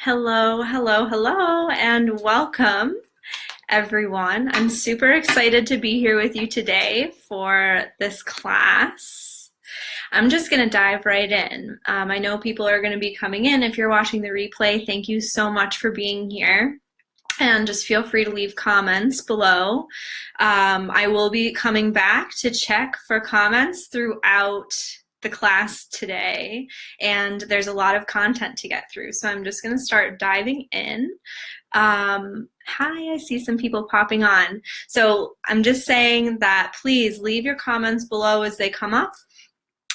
Hello, hello, hello, and welcome everyone. I'm super excited to be here with you today for this class. I'm just going to dive right in. I know people are going to be coming in. If you're watching the replay, thank you so much for being here. And just feel free to leave comments below. I will be coming back to check for comments throughout the class today, and there's a lot of content to get through, so I'm just going to start diving in. Hi, I see some people popping on. So I'm just saying that please leave your comments below as they come up.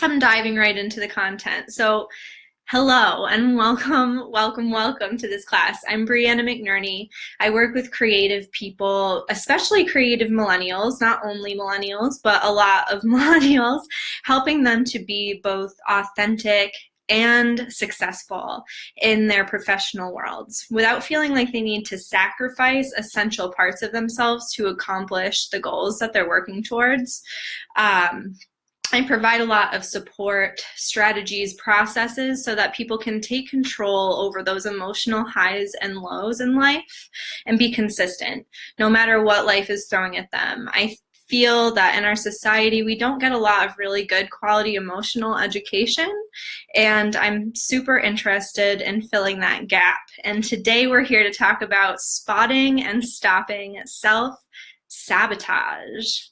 I'm diving right into the content. So hello and welcome to this class. I'm Brianna McNerney. I work with creative people, especially creative millennials, not only millennials, but a lot of millennials, helping them to be both authentic and successful in their professional worlds without feeling like they need to sacrifice essential parts of themselves to accomplish the goals that they're working towards. I provide a lot of support, strategies, processes so that people can take control over those emotional highs and lows in life and be consistent, no matter what life is throwing at them. I feel that in our society, we don't get a lot of really good quality emotional education, and I'm super interested in filling that gap. And today we're here to talk about spotting and stopping self-sabotage.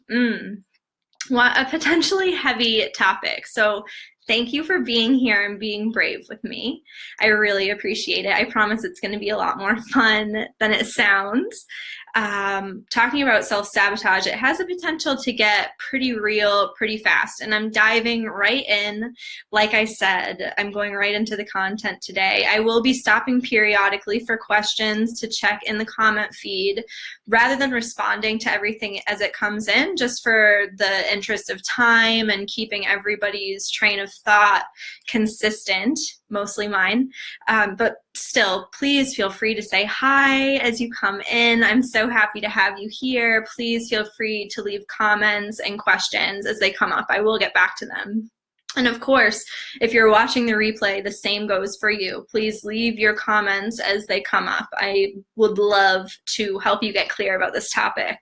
What a potentially heavy topic. So thank you for being here and being brave with me. I really appreciate it. I promise it's going to be a lot more fun than it sounds. Talking about self-sabotage, it has the potential to get pretty real pretty fast, and I'm diving right in. Like I said, I'm going right into the content today. I will be stopping periodically for questions to check in the comment feed rather than responding to everything as it comes in, just for the interest of time and keeping everybody's train of thought consistent, mostly mine. But still, please feel free to say hi as you come in. I'm so happy to have you here. Please feel free to leave comments and questions as they come up. I will get back to them. And of course, if you're watching the replay, the same goes for you. Please leave your comments as they come up. I would love to help you get clear about this topic.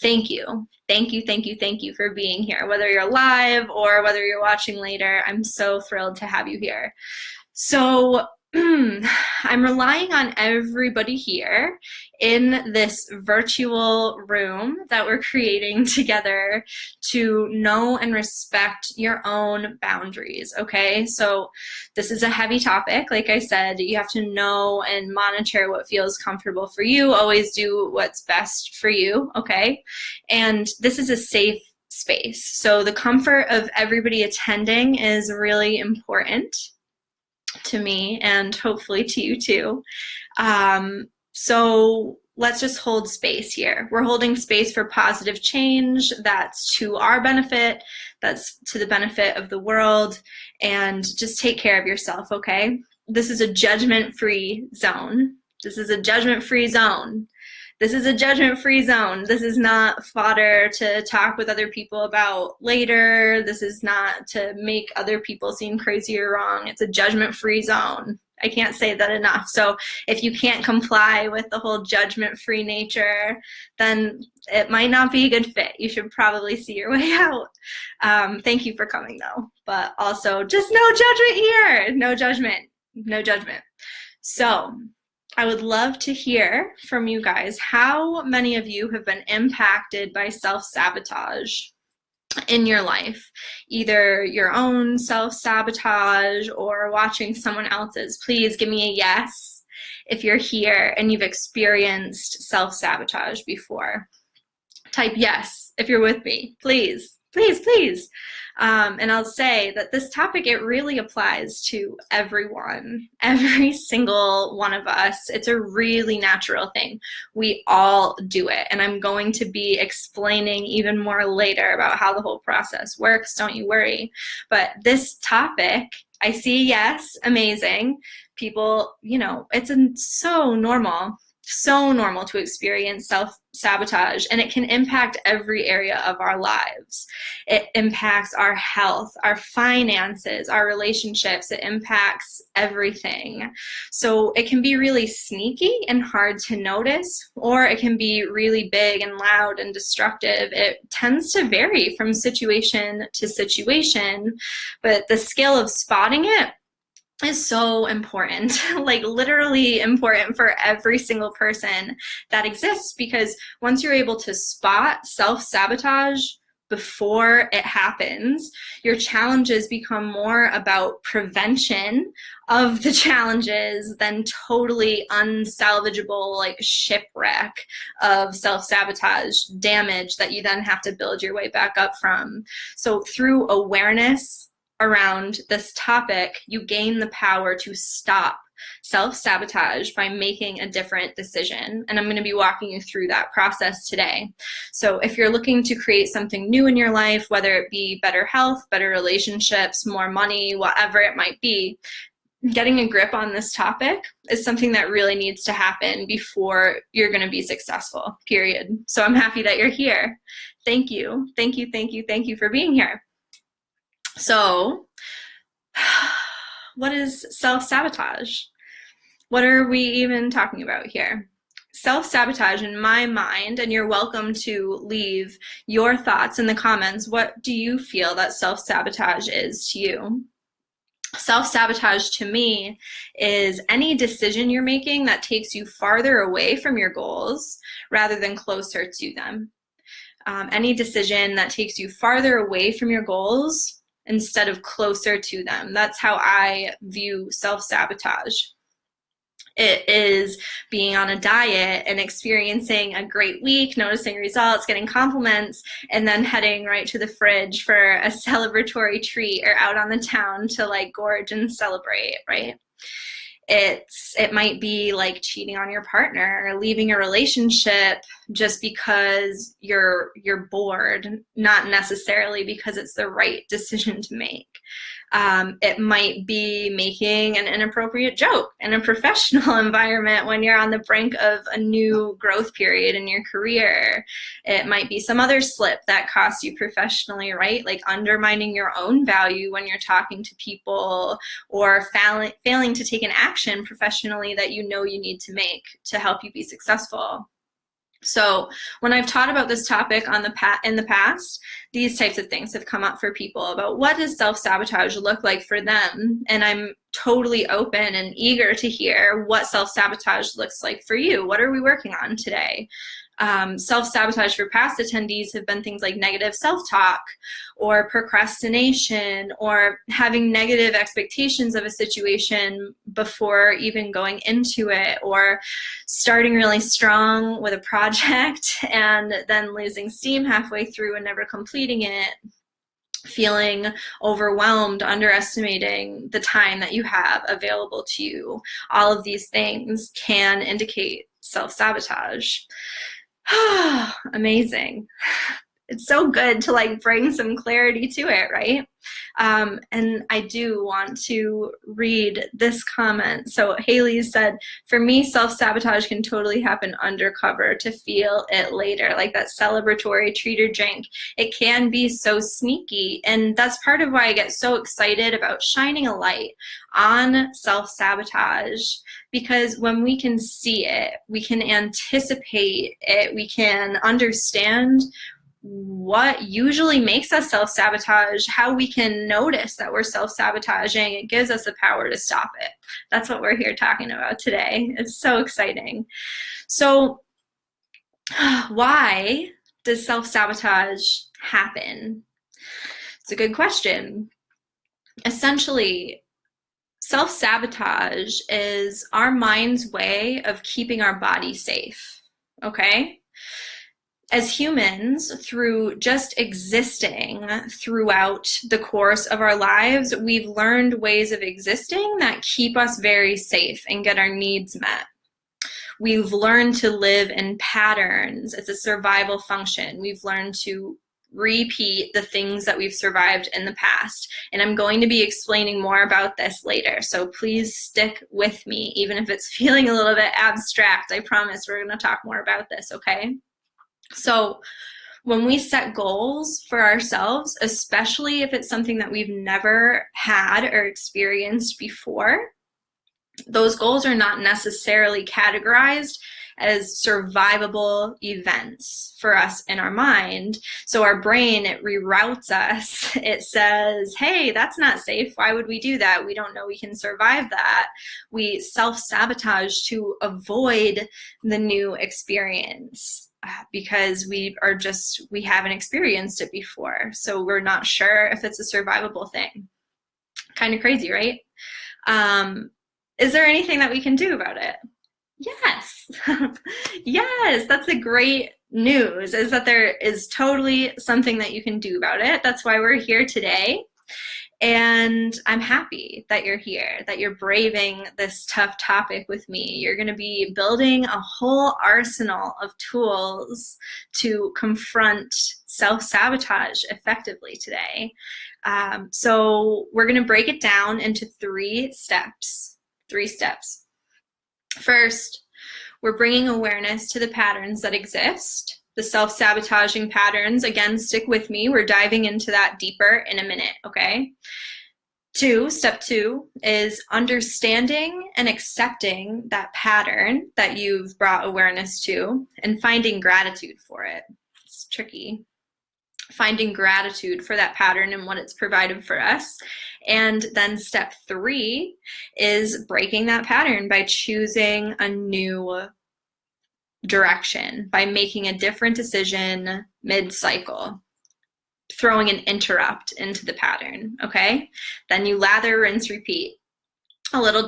Thank you. Thank you for being here. Whether you're live or whether you're watching later, I'm so thrilled to have you here. So I'm relying on everybody here in this virtual room that we're creating together to know and respect your own boundaries, okay? So this is a heavy topic. Like I said, you have to know and monitor what feels comfortable for you. Always do what's best for you, okay? And this is a safe space. So the comfort of everybody attending is really important to me and hopefully to you too. So let's just hold space here. We're holding space for positive change that's to our benefit, that's to the benefit of the world, and just take care of yourself, okay? This is a judgment-free zone. This is a judgment-free zone. This is a judgment-free zone. This is not fodder to talk with other people about later. This is not to make other people seem crazy or wrong. It's a judgment-free zone. I can't say that enough. So if you can't comply with the whole judgment-free nature, then it might not be a good fit. You should probably see your way out. Thank you for coming though. But also just no judgment here. No judgment. No judgment. So I would love to hear from you guys. How many of you have been impacted by self-sabotage in your life? Either your own self-sabotage or watching someone else's. Please give me a yes if you're here and you've experienced self-sabotage before. Type yes if you're with me, please. Please, please. And I'll say that this topic, it really applies to everyone, every single one of us. It's a really natural thing. We all do it. And I'm going to be explaining even more later about how the whole process works. Don't you worry. But this topic, I see yes, amazing. People, you know, it's so normal. So normal to experience self-sabotage, and it can impact every area of our lives. It impacts our health, our finances, our relationships. It impacts everything. So it can be really sneaky and hard to notice, or it can be really big and loud and destructive. It tends to vary from situation to situation, but the skill of spotting it is so important, like literally important for every single person that exists, because once you're able to spot self-sabotage before it happens, your challenges become more about prevention of the challenges than totally unsalvageable, like shipwreck of self-sabotage damage that you then have to build your way back up from. So through awareness around this topic, you gain the power to stop self-sabotage by making a different decision. And I'm going to be walking you through that process today. So if you're looking to create something new in your life, whether it be better health, better relationships, more money, whatever it might be, getting a grip on this topic is something that really needs to happen before you're going to be successful, period. So I'm happy that you're here. Thank you. Thank you, thank you, thank you for being here. So, what is self-sabotage? What are we even talking about here? Self-sabotage, in my mind, and you're welcome to leave your thoughts in the comments. What do you feel that self-sabotage is to you? Self-sabotage to me is any decision you're making that takes you farther away from your goals rather than closer to them. Any decision that takes you farther away from your goals instead of closer to them. That's how I view self-sabotage. It is being on a diet and experiencing a great week, noticing results, getting compliments, and then heading right to the fridge for a celebratory treat or out on the town to like gorge and celebrate, right? It might be like cheating on your partner or leaving a relationship just because you're bored, not necessarily because it's the right decision to make. It might be making an inappropriate joke in a professional environment when you're on the brink of a new growth period in your career. It might be some other slip that costs you professionally, right? Like undermining your own value when you're talking to people, or failing to take an action professionally that you know you need to make to help you be successful. So when I've taught about this topic in the past, these types of things have come up for people about what does self-sabotage look like for them. And I'm totally open and eager to hear what self-sabotage looks like for you. What are we working on today? Self-sabotage for past attendees have been things like negative self-talk or procrastination or having negative expectations of a situation before even going into it, or starting really strong with a project and then losing steam halfway through and never completing it, feeling overwhelmed, underestimating the time that you have available to you. All of these things can indicate self-sabotage. Amazing. It's so good to like bring some clarity to it, right? And I do want to read this comment. So Haley said, for me, self-sabotage can totally happen undercover to feel it later, like that celebratory treat or drink. It can be so sneaky. And that's part of why I get so excited about shining a light on self-sabotage, because when we can see it, we can anticipate it, we can understand what usually makes us self-sabotage, how we can notice that we're self-sabotaging. It gives us the power to stop it. That's what we're here talking about today. It's so exciting. So why does self-sabotage happen? It's a good question. Essentially, self-sabotage is our mind's way of keeping our body safe, okay? As humans, through just existing throughout the course of our lives, we've learned ways of existing that keep us very safe and get our needs met. We've learned to live in patterns. It's a survival function. We've learned to repeat the things that we've survived in the past. And I'm going to be explaining more about this later. So please stick with me, even if it's feeling a little bit abstract. I promise we're going to talk more about this, okay? So when we set goals for ourselves, especially if it's something that we've never had or experienced before, those goals are not necessarily categorized as survivable events for us in our mind. So our brain, it reroutes us. It says, hey, that's not safe. Why would we do that? We don't know we can survive that. We self-sabotage to avoid the new experience because we haven't experienced it before. So we're not sure if it's a survivable thing. Kind of crazy, right? Is there anything that we can do about it? Yes. Yes, that's the great news, is that there is totally something that you can do about it. That's why we're here today. And I'm happy that you're here, that you're braving this tough topic with me. You're going to be building a whole arsenal of tools to confront self-sabotage effectively today. So we're going to break it down into 3 steps. 3 steps. First, we're bringing awareness to the patterns that exist. The self-sabotaging patterns, again, stick with me. We're diving into that deeper in a minute, okay? Step 2 is understanding and accepting that pattern that you've brought awareness to and finding gratitude for it. It's tricky. Finding gratitude for that pattern and what it's provided for us. And then step 3 is breaking that pattern by choosing a new direction, by making a different decision mid-cycle, throwing an interrupt into the pattern, okay? Then you lather, rinse, repeat. A little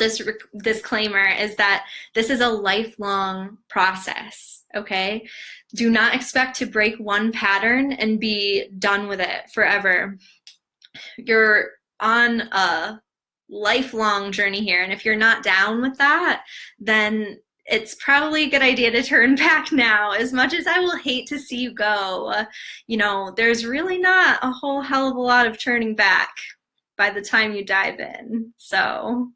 disclaimer is that this is a lifelong process, okay? Do not expect to break one pattern and be done with it forever. You're on a lifelong journey here, and if you're not down with that, then it's probably a good idea to turn back now. As much as I will hate to see you go, there's really not a whole hell of a lot of turning back by the time you dive in. So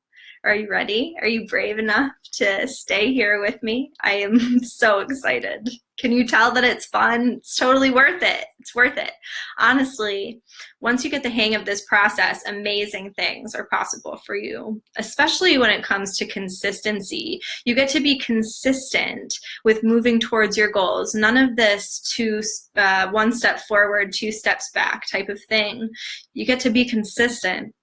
are you ready? Are you brave enough to stay here with me? I am so excited. Can you tell that it's fun? It's totally worth it. It's worth it. Honestly, once you get the hang of this process, amazing things are possible for you, especially when it comes to consistency. You get to be consistent with moving towards your goals. None of this 1 step forward, 2 steps back type of thing. You get to be consistent.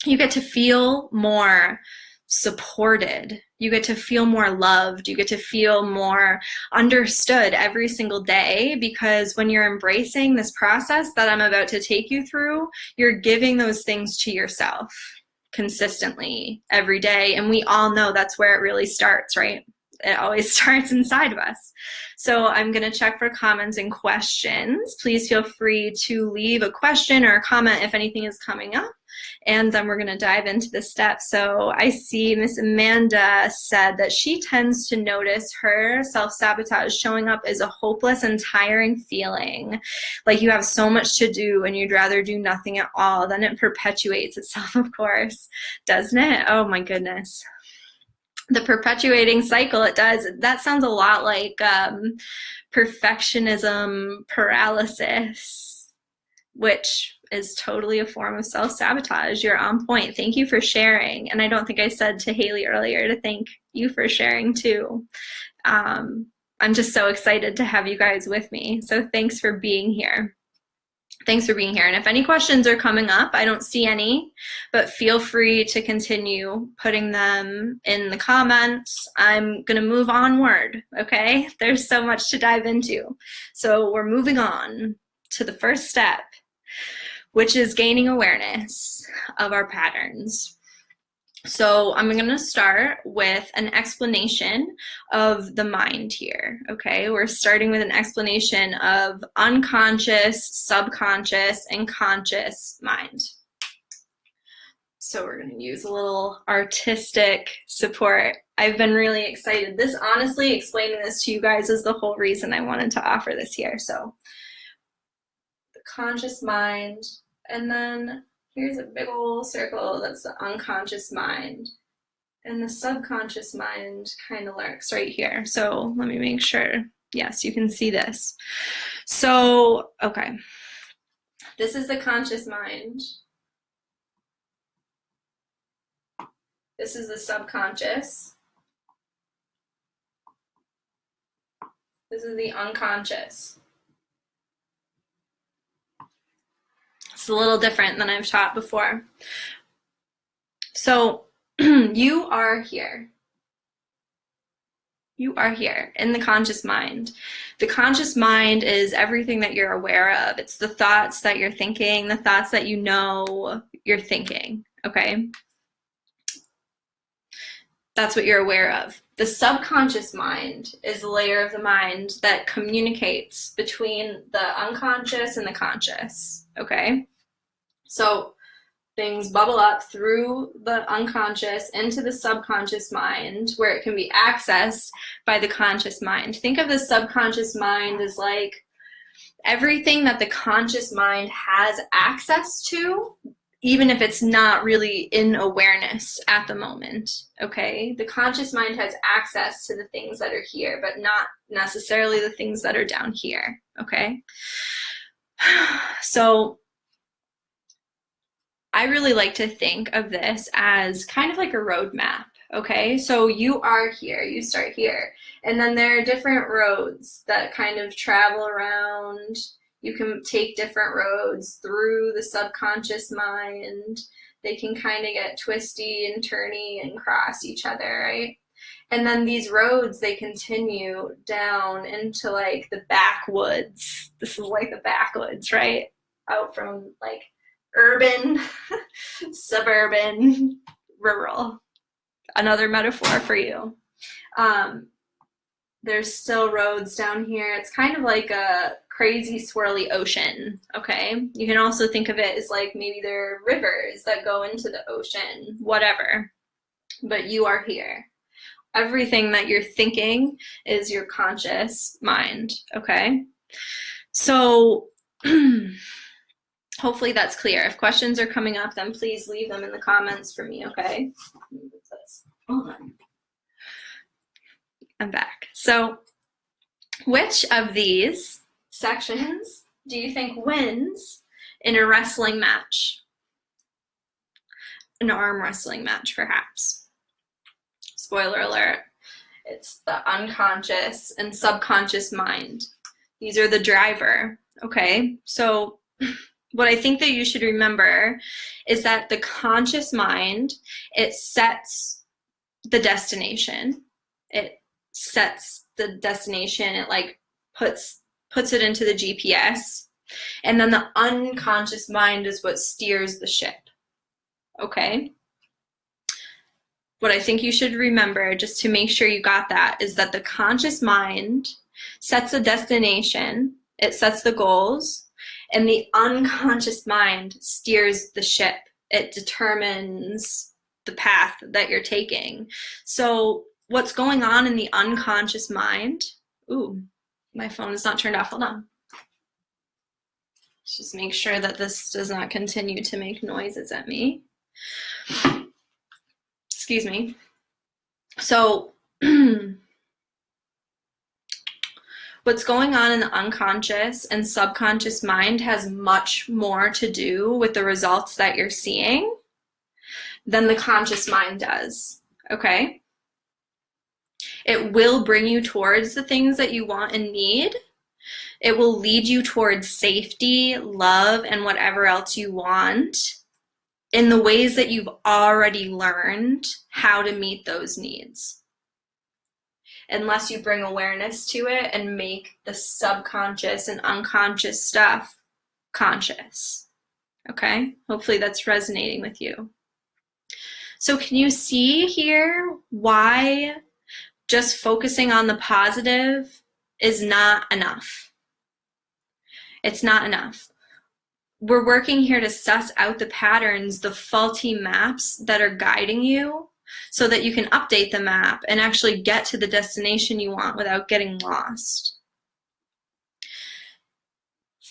You get to feel more supported. You get to feel more loved. You get to feel more understood every single day, because when you're embracing this process that I'm about to take you through, you're giving those things to yourself consistently every day. And we all know that's where it really starts, right? It always starts inside of us. So I'm going to check for comments and questions. Please feel free to leave a question or a comment if anything is coming up. And then we're going to dive into the steps. So I see Miss Amanda said that she tends to notice her self-sabotage showing up as a hopeless and tiring feeling. Like you have so much to do and you'd rather do nothing at all. Then it perpetuates itself, of course, doesn't it? Oh my goodness. The perpetuating cycle, it does. That sounds a lot like perfectionism paralysis, which is totally a form of self-sabotage. You're on point. Thank you for sharing. And I don't think I said to Haley earlier to thank you for sharing too. I'm just so excited to have you guys with me. So thanks for being here. Thanks for being here. And if any questions are coming up, I don't see any, but feel free to continue putting them in the comments. I'm going to move onward, okay? There's so much to dive into. So we're moving on to the first step, which is gaining awareness of our patterns. So I'm going to start with an explanation of the mind here, okay? We're starting with an explanation of unconscious, subconscious, and conscious mind. So we're going to use a little artistic support. I've been really excited. Honestly, explaining this to you guys is the whole reason I wanted to offer this here. So the conscious mind, and then here's a big old circle that's the unconscious mind. And the subconscious mind kind of lurks right here. So let me make sure. Yes, you can see this. So, okay. This is the conscious mind. This is the subconscious. This is the unconscious. It's a little different than I've taught before. So you are here. You are here in the conscious mind. The conscious mind is everything that you're aware of. It's the thoughts that you're thinking, the thoughts that you know you're thinking, okay? That's what you're aware of. The subconscious mind is the layer of the mind that communicates between the unconscious and the conscious, okay? So things bubble up through the unconscious into the subconscious mind where it can be accessed by the conscious mind. Think of the subconscious mind as like everything that the conscious mind has access to, even if it's not really in awareness at the moment, okay? The conscious mind has access to the things that are here, but not necessarily the things that are down here, okay? So I really like to think of this as kind of like a roadmap, okay? So you are here, you start here, and then there are different roads that kind of travel around. You can take different roads through the subconscious mind. They can kind of get twisty and turny and cross each other, right? And then these roads, they continue down into like the backwoods. This is like the backwoods, right? Out from like urban, suburban, rural. Another metaphor for you. There's still roads down here. It's kind of like a crazy swirly ocean, okay? You can also think of it as like maybe there are rivers that go into the ocean, whatever. But you are here. Everything that you're thinking is your conscious mind, okay? So hopefully that's clear. If questions are coming up, then please leave them in the comments for me, okay? Hold on. I'm back. So which of these sections do you think wins in a wrestling match? An arm wrestling match, perhaps. Spoiler alert, it's the unconscious and subconscious mind. These are the driver, okay? So what I think that you should remember is that the conscious mind, it sets the destination. It sets the destination, it like puts it into the GPS, and then the unconscious mind is what steers the ship, okay? What I think you should remember, just to make sure you got that, is that the conscious mind sets a destination, it sets the goals, and the unconscious mind steers the ship. It determines the path that you're taking. So what's going on in the unconscious mind? Ooh, my phone is not turned off. Hold on. Let's just make sure that this does not continue to make noises at me. Excuse me. So what's going on in the unconscious and subconscious mind has much more to do with the results that you're seeing than the conscious mind does, okay? It will bring you towards the things that you want and need. It will lead you towards safety, love, and whatever else you want in the ways that you've already learned how to meet those needs. Unless you bring awareness to it and make the subconscious and unconscious stuff conscious, okay? Hopefully that's resonating with you. So can you see here why just focusing on the positive is not enough? It's not enough. We're working here to suss out the patterns, the faulty maps that are guiding you so that you can update the map and actually get to the destination you want without getting lost.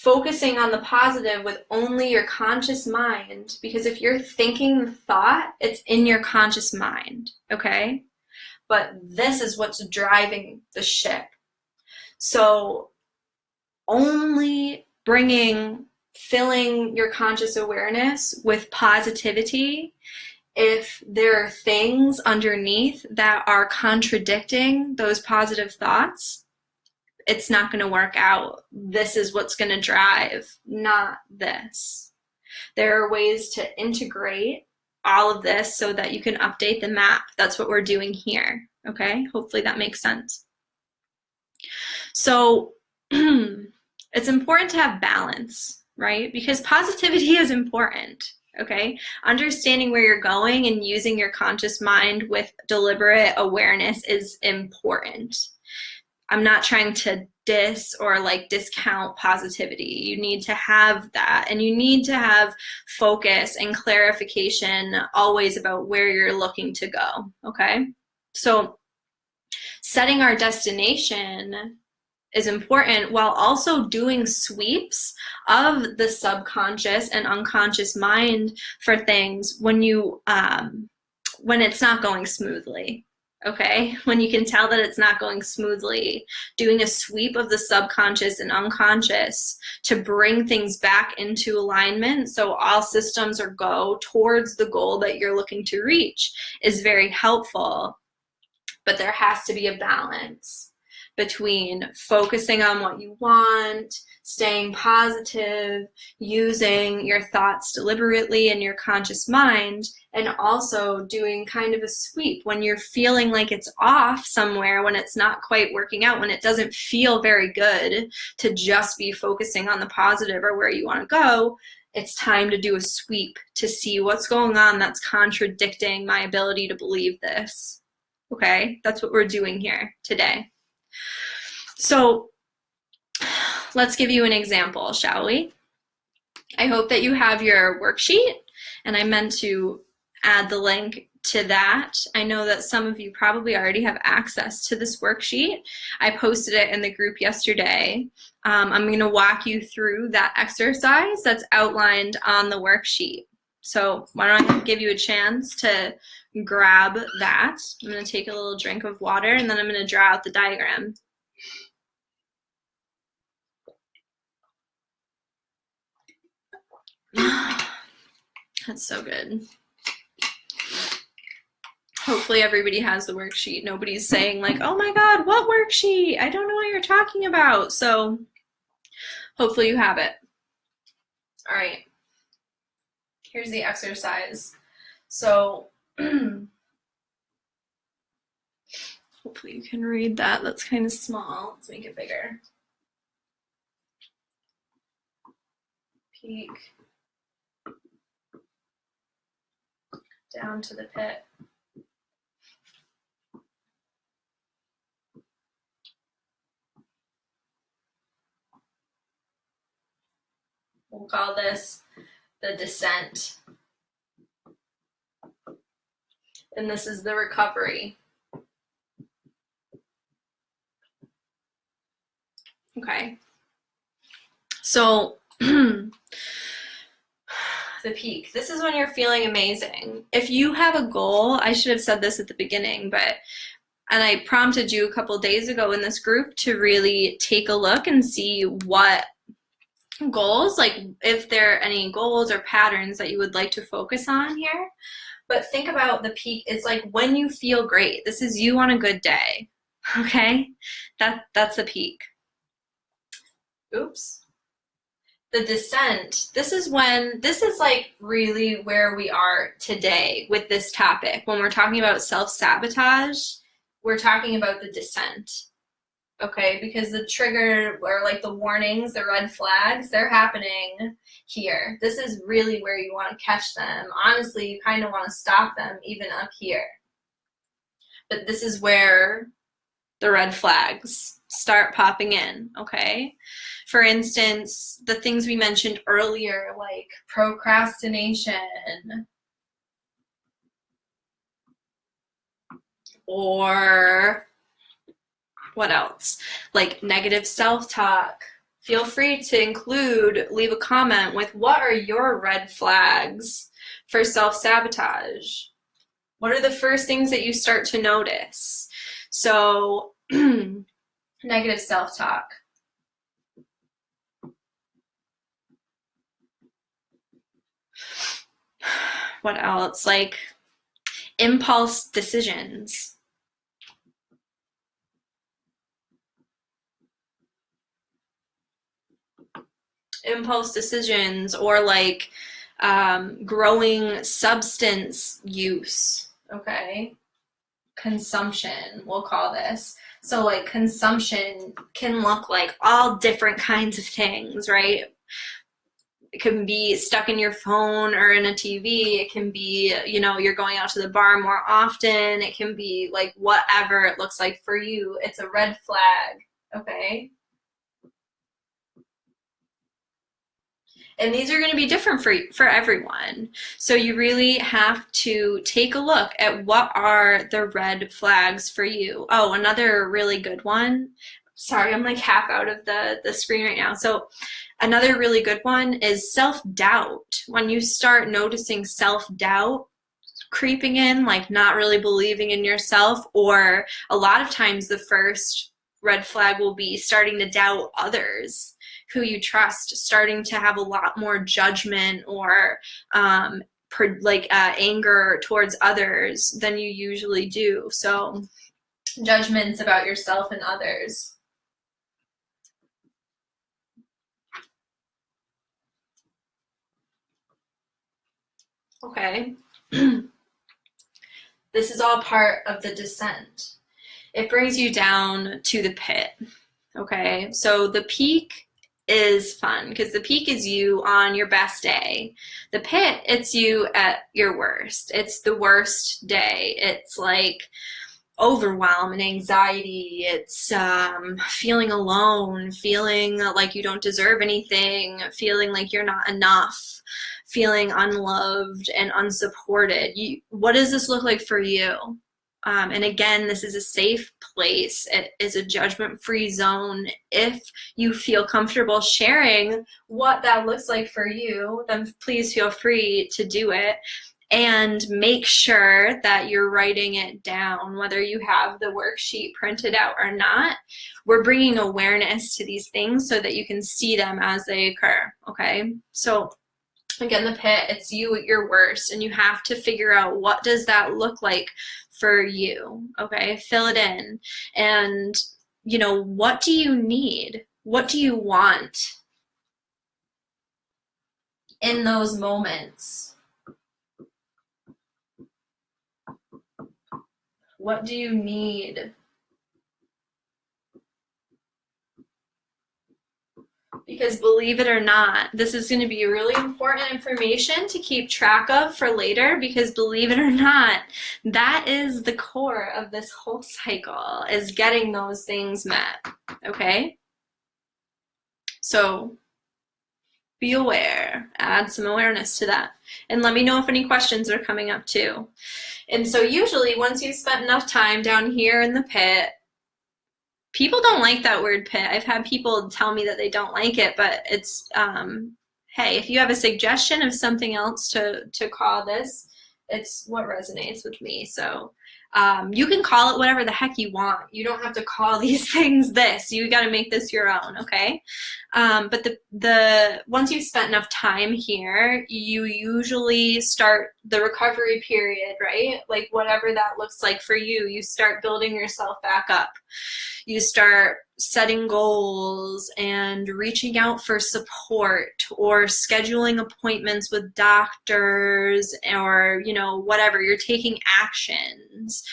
focusing on the positive with only your conscious mind, because if you're thinking the thought, it's in your conscious mind, okay? But this is what's driving the ship. So only filling your conscious awareness with positivity, if there are things underneath that are contradicting those positive thoughts, it's not going to work out. This is what's going to drive, not this. There are ways to integrate all of this so that you can update the map. That's what we're doing here, okay? Hopefully that makes sense. So it's important to have balance, right? Because positivity is important, okay? Understanding where you're going and using your conscious mind with deliberate awareness is important. I'm not trying to diss or like discount positivity. You need to have that, and you need to have focus and clarification always about where you're looking to go, okay? So setting our destination is important while also doing sweeps of the subconscious and unconscious mind for things when it's not going smoothly. Okay, when you can tell that it's not going smoothly, doing a sweep of the subconscious and unconscious to bring things back into alignment so all systems are go towards the goal that you're looking to reach is very helpful. But there has to be a balance between focusing on what you want, staying positive, using your thoughts deliberately in your conscious mind, and also doing kind of a sweep when you're feeling like it's off somewhere, when it's not quite working out, when it doesn't feel very good to just be focusing on the positive or where you want to go. It's time to do a sweep to see what's going on that's contradicting my ability to believe this. Okay, that's what we're doing here today. So let's give you an example, shall we? I hope that you have your worksheet, and I meant to add the link to that. I know that some of you probably already have access to this worksheet. I posted it in the group yesterday. I'm going to walk you through that exercise that's outlined on the worksheet. So why don't I give you a chance to grab that. I'm going to take a little drink of water, and then I'm going to draw out the diagram. That's so good. Hopefully everybody has the worksheet. Nobody's saying like, oh my God, what worksheet? I don't know what you're talking about. So hopefully you have it. All right. Here's the exercise. So hopefully you can read that. That's kind of small. Let's make it bigger. Peak down to the pit. We'll call this the descent. And this is the recovery. Okay. So the peak. This is when you're feeling amazing. If you have a goal, I should have said this at the beginning, and I prompted you a couple days ago in this group to really take a look and see what goals, like if there are any goals or patterns that you would like to focus on here. But think about the peak. It's like when you feel great. This is you on a good day. Okay? That's the peak. Oops. The descent, this is like really where we are today with this topic. When we're talking about self-sabotage, we're talking about the descent, okay? Because the trigger, or like the warnings, the red flags, they're happening here. This is really where you want to catch them. Honestly, you kind of want to stop them even up here. But this is where the red flags start popping in, okay? For instance, the things we mentioned earlier, like procrastination, or what else? Like negative self-talk, Feel free to leave a comment with what are your red flags for self-sabotage? What are the first things that you start to notice? So, negative self-talk. What else? Like impulse decisions. Impulse decisions, or like growing substance use. Okay. Consumption, we'll call this. So like consumption can look like all different kinds of things, right? It can be stuck in your phone or in a TV. It can be, you're going out to the bar more often. It can be like whatever it looks like for you. It's a red flag, okay? And these are going to be different for everyone. So you really have to take a look at what are the red flags for you. Oh, another really good one. Sorry, I'm like half out of the screen right now. So another really good one is self-doubt. When you start noticing self-doubt creeping in, like not really believing in yourself, or a lot of times the first red flag will be starting to doubt others who you trust, starting to have a lot more judgment or anger towards others than you usually do. So judgments about yourself and others. Okay. This is all part of the descent. It brings you down to the pit. Okay, so the peak is fun because the peak is you on your best day. The pit, it's you at your worst. It's the worst day. It's like overwhelm and anxiety. It's feeling alone, feeling like you don't deserve anything, feeling like you're not enough, feeling unloved and unsupported. What does this look like for you? And again, this is a safe place. It is a judgment-free zone. If you feel comfortable sharing what that looks like for you, then please feel free to do it. And make sure that you're writing it down, whether you have the worksheet printed out or not. We're bringing awareness to these things so that you can see them as they occur, okay? So again, the pit, it's you at your worst, and you have to figure out what does that look like for you, okay? Fill it in. And, what do you need? What do you want in those moments? What do you need? Because believe it or not, this is going to be really important information to keep track of for later, because believe it or not, that is the core of this whole cycle, is getting those things met, okay? So be aware, add some awareness to that. And let me know if any questions are coming up too. And so usually once you've spent enough time down here in the pit, people don't like that word pit. I've had people tell me that they don't like it, but it's, hey, if you have a suggestion of something else to call this, it's what resonates with me. So you can call it whatever the heck you want. You don't have to call these things this. You got to make this your own, okay? But once you've spent enough time here, you usually start the recovery period, right? Like whatever that looks like for you, you start building yourself back up. You start setting goals and reaching out for support, or scheduling appointments with doctors, or whatever. You're taking actions,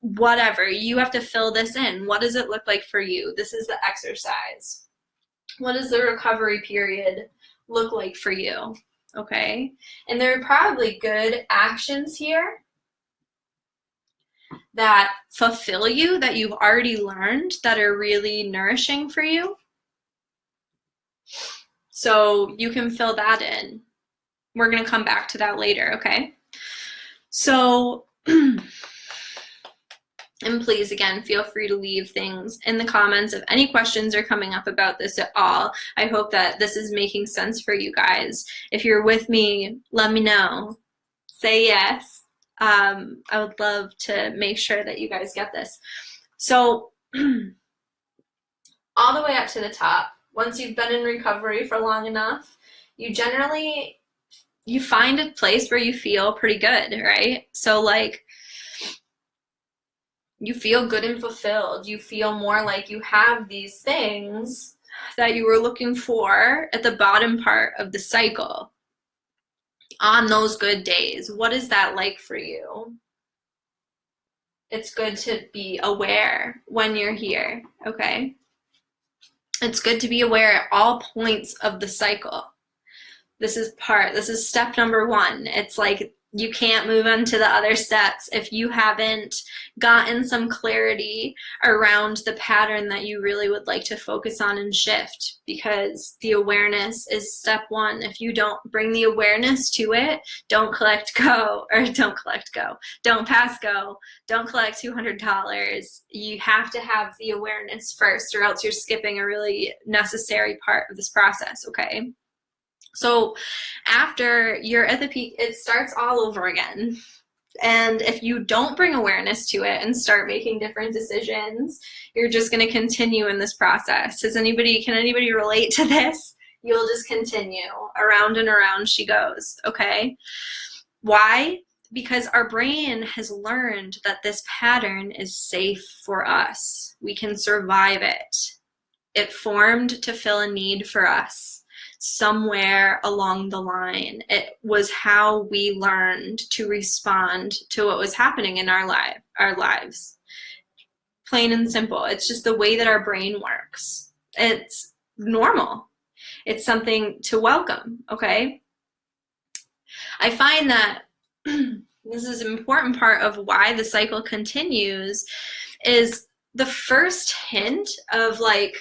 whatever. You have to fill this in. What does it look like for you? This is the exercise. What does the recovery period look like for you? Okay, and there are probably good actions here that fulfill you, that you've already learned, that are really nourishing for you. So you can fill that in. We're going to come back to that later, okay? So And please, again, feel free to leave things in the comments if any questions are coming up about this at all. I hope that this is making sense for you guys. If you're with me, let me know. Say yes. I would love to make sure that you guys get this. So all the way up to the top, once you've been in recovery for long enough, you find a place where you feel pretty good, right? So like, you feel good and fulfilled. You feel more like you have these things that you were looking for at the bottom part of the cycle on those good days. What is that like for you? It's good to be aware when you're here, okay? It's good to be aware at all points of the cycle. This is step number 1. It's like you can't move on to the other steps if you haven't gotten some clarity around the pattern that you really would like to focus on and shift, because the awareness is step 1. If you don't bring the awareness to it, don't pass go, don't collect $200. You have to have the awareness first, or else you're skipping a really necessary part of this process, okay? So after you're at the peak, it starts all over again. And if you don't bring awareness to it and start making different decisions, you're just going to continue in this process. Can anybody relate to this? You'll just continue. Around and around she goes, okay? Why? Because our brain has learned that this pattern is safe for us. We can survive it. It formed to fill a need for us. Somewhere along the line, it was how we learned to respond to what was happening in our lives. Plain and simple. It's just the way that our brain works. It's normal. It's something to welcome, okay? I find that this is an important part of why the cycle continues, is the first hint of like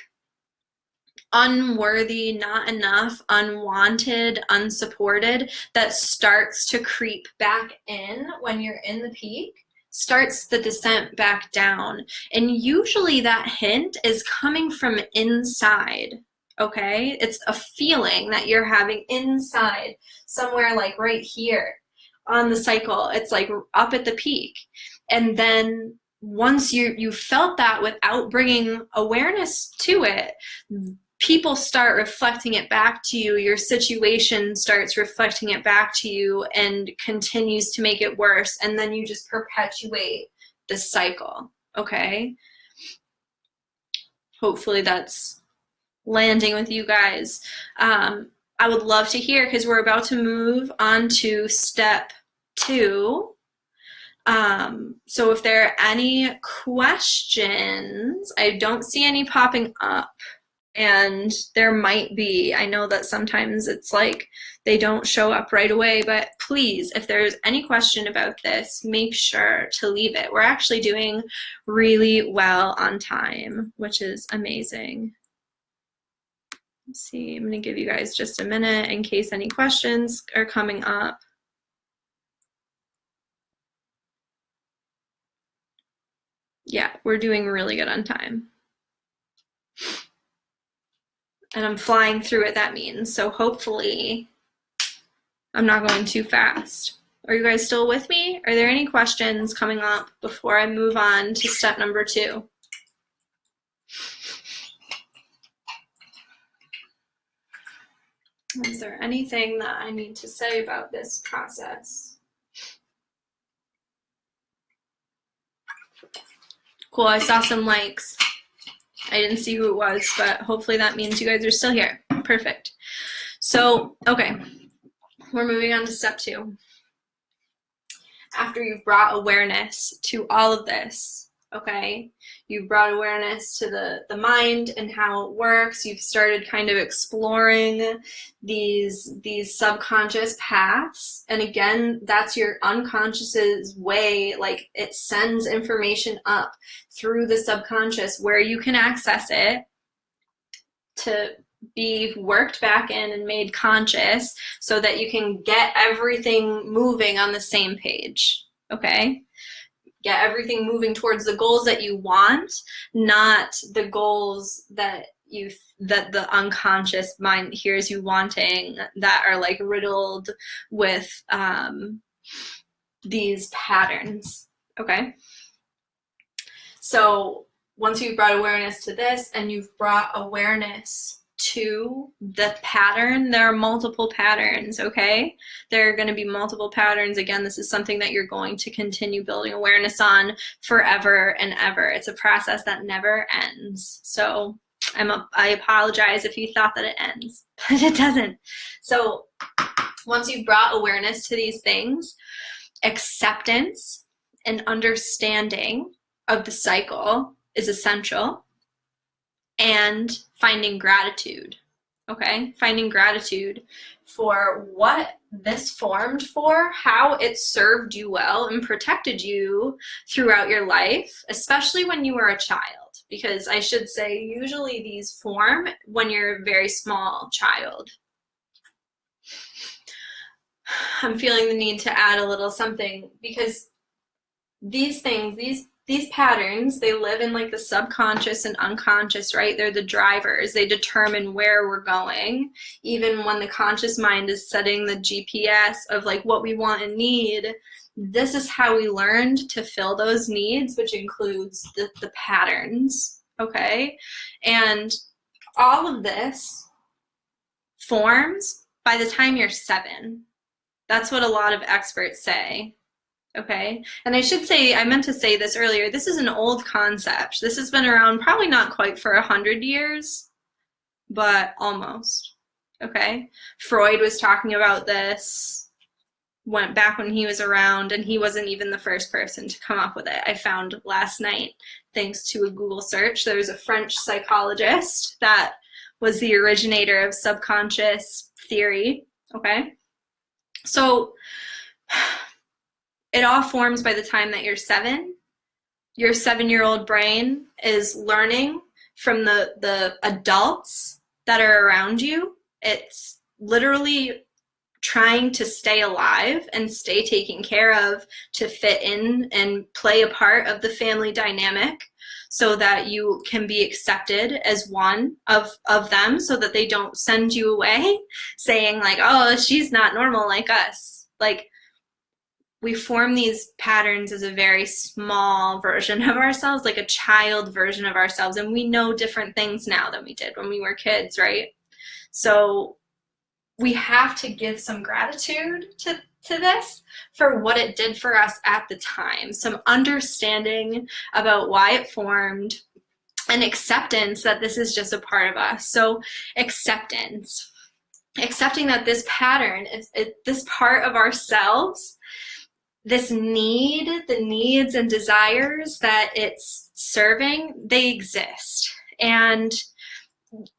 unworthy, not enough, unwanted, unsupported, that starts to creep back in when you're in the peak, starts the descent back down. And usually that hint is coming from inside, okay? It's a feeling that you're having inside, somewhere like right here on the cycle. It's like up at the peak. And then once you felt that without bringing awareness to it, people start reflecting it back to you, your situation starts reflecting it back to you and continues to make it worse, and then you just perpetuate the cycle, okay? Hopefully that's landing with you guys. I would love to hear, because we're about to move on to step 2. So if there are any questions, I don't see any popping up. And there might be. I know that sometimes it's like they don't show up right away, but please, if there's any question about this, make sure to leave it. We're actually doing really well on time, which is amazing. Let's see, I'm going to give you guys just a minute in case any questions are coming up. Yeah, we're doing really good on time. And I'm flying through it, that means. So hopefully I'm not going too fast. Are you guys still with me? Are there any questions coming up before I move on to step number 2? Is there anything that I need to say about this process? Cool, I saw some likes. I didn't see who it was, but hopefully that means you guys are still here. Perfect. So, okay, we're moving on to step 2. After you've brought awareness to all of this, okay, you've brought awareness to the mind and how it works. You've started kind of exploring these subconscious paths. And again, that's your unconscious's way, like it sends information up through the subconscious where you can access it to be worked back in and made conscious so that you can get everything moving on the same page, okay? get everything moving towards the goals that you want, not the goals that the unconscious mind hears you wanting, that are like riddled with these patterns. Okay, so once you've brought awareness to this and you've brought awareness to the pattern, there are multiple patterns. Okay, there are going to be multiple patterns. Again, this is something that you're going to continue building awareness on forever and ever. It's a process that never ends. So I apologize if you thought that it ends, but it doesn't. So once you've brought awareness to these things, acceptance and understanding of the cycle is essential, and finding gratitude. Okay, finding gratitude for what this formed for, how it served you well and protected you throughout your life, especially when you were a child. Because I should say, usually these form when you're a very small child. I'm feeling the need to add a little something, because these things, these patterns, they live in like the subconscious and unconscious, right? They're the drivers. They determine where we're going. Even when the conscious mind is setting the GPS of like what we want and need, this is how we learned to fill those needs, which includes the patterns, okay? And all of this forms by the time you're 7. That's what a lot of experts say. Okay, and I should say, I meant to say this earlier, this is an old concept. This has been around probably not quite for 100 years, but almost. Okay, Freud was talking about this, went back when he was around, and he wasn't even the first person to come up with it. I found last night, thanks to a Google search, there was a French psychologist that was the originator of subconscious theory. Okay, so it all forms by the time that you're 7. Your 7-year-old brain is learning from the adults that are around you. It's literally trying to stay alive and stay taken care of, to fit in and play a part of the family dynamic, so that you can be accepted as one of them, so that they don't send you away saying like, oh, she's not normal like us. Like, we form these patterns as a very small version of ourselves, like a child version of ourselves, and we know different things now than we did when we were kids, right? So we have to give some gratitude to this for what it did for us at the time, some understanding about why it formed, and acceptance that this is just a part of us. So accepting that this pattern is this part of ourselves, this need, the needs and desires that it's serving, they exist. And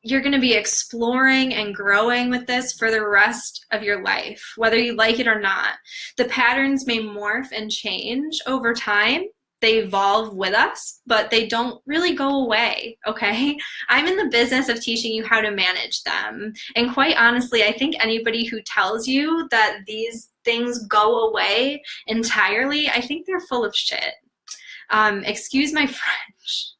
you're going to be exploring and growing with this for the rest of your life, whether you like it or not. The patterns may morph and change over time. They evolve with us, but they don't really go away, okay? I'm in the business of teaching you how to manage them. And quite honestly, I think anybody who tells you that these things go away entirely, I think they're full of shit. Excuse my French.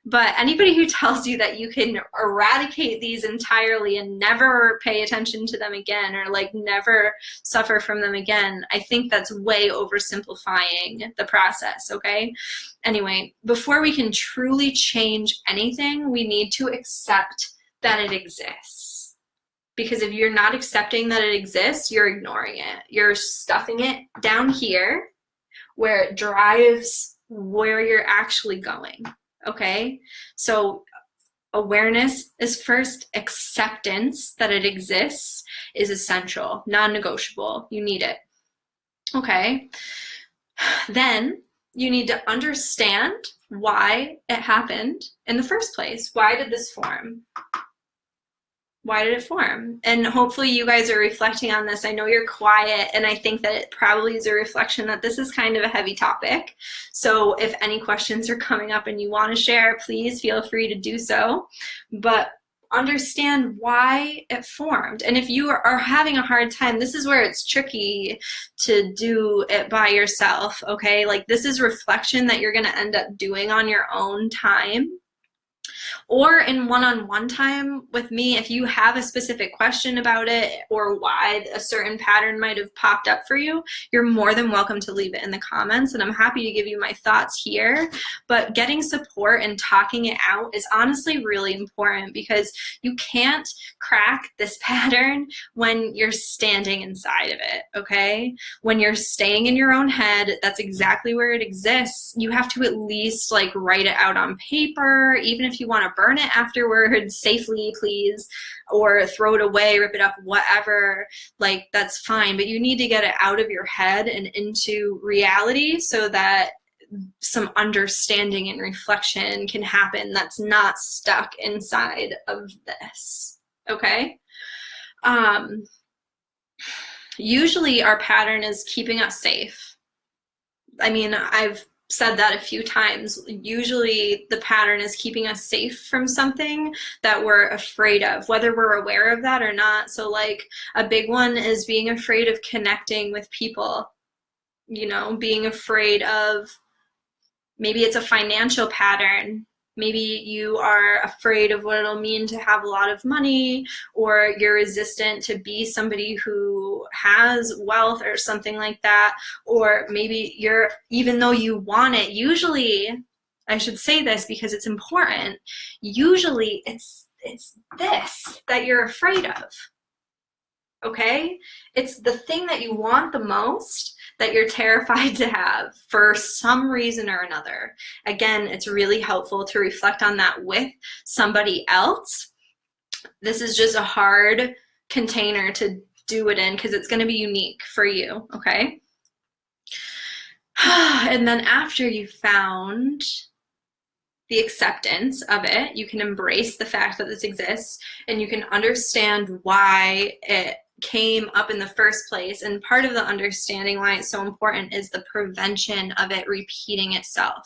But anybody who tells you that you can eradicate these entirely and never pay attention to them again, or like never suffer from them again, I think that's way oversimplifying the process, okay? Anyway, before we can truly change anything, we need to accept that it exists. Because if you're not accepting that it exists, you're ignoring it. You're stuffing it down here where it drives where you're actually going. Okay, so awareness is first. Acceptance that it exists is essential, non-negotiable. You need it. Okay, then you need to understand why it happened in the first place. Why did this form? Why did it form? And hopefully you guys are reflecting on this. I know you're quiet, and I think that it probably is a reflection that this is kind of a heavy topic. So if any questions are coming up and you want to share, please feel free to do so. But understand why it formed. And if you are having a hard time, this is where it's tricky to do it by yourself, okay? Like, this is reflection that you're going to end up doing on your own time, or in one-on-one time with me. If you have a specific question about it or why a certain pattern might have popped up for you, you're more than welcome to leave it in the comments, and I'm happy to give you my thoughts here. But getting support and talking it out is honestly really important, because you can't crack this pattern when you're standing inside of it, okay? When you're staying in your own head, that's exactly where it exists. You have to at least like write it out on paper, even if you want to burn it afterwards safely, please, or throw it away, rip it up, whatever, like that's fine. But you need to get it out of your head and into reality so that some understanding and reflection can happen that's not stuck inside of this, okay? Usually our pattern is keeping us safe. I mean, I've said that a few times. Usually the pattern is keeping us safe from something that we're afraid of, whether we're aware of that or not. So like a big one is being afraid of connecting with people, you know, being afraid of, maybe it's a financial pattern. Maybe you are afraid of what it'll mean to have a lot of money, or you're resistant to be somebody who has wealth or something like that. Or maybe you're, even though you want it, usually, I should say this because it's important, usually it's this that you're afraid of, okay? It's the thing that you want the most that you're terrified to have for some reason or another. Again, it's really helpful to reflect on that with somebody else. This is just a hard container to do it in because it's going to be unique for you, okay? And then after you found the acceptance of it, you can embrace the fact that this exists, and you can understand why it came up in the first place. And part of the understanding why it's so important is the prevention of it repeating itself.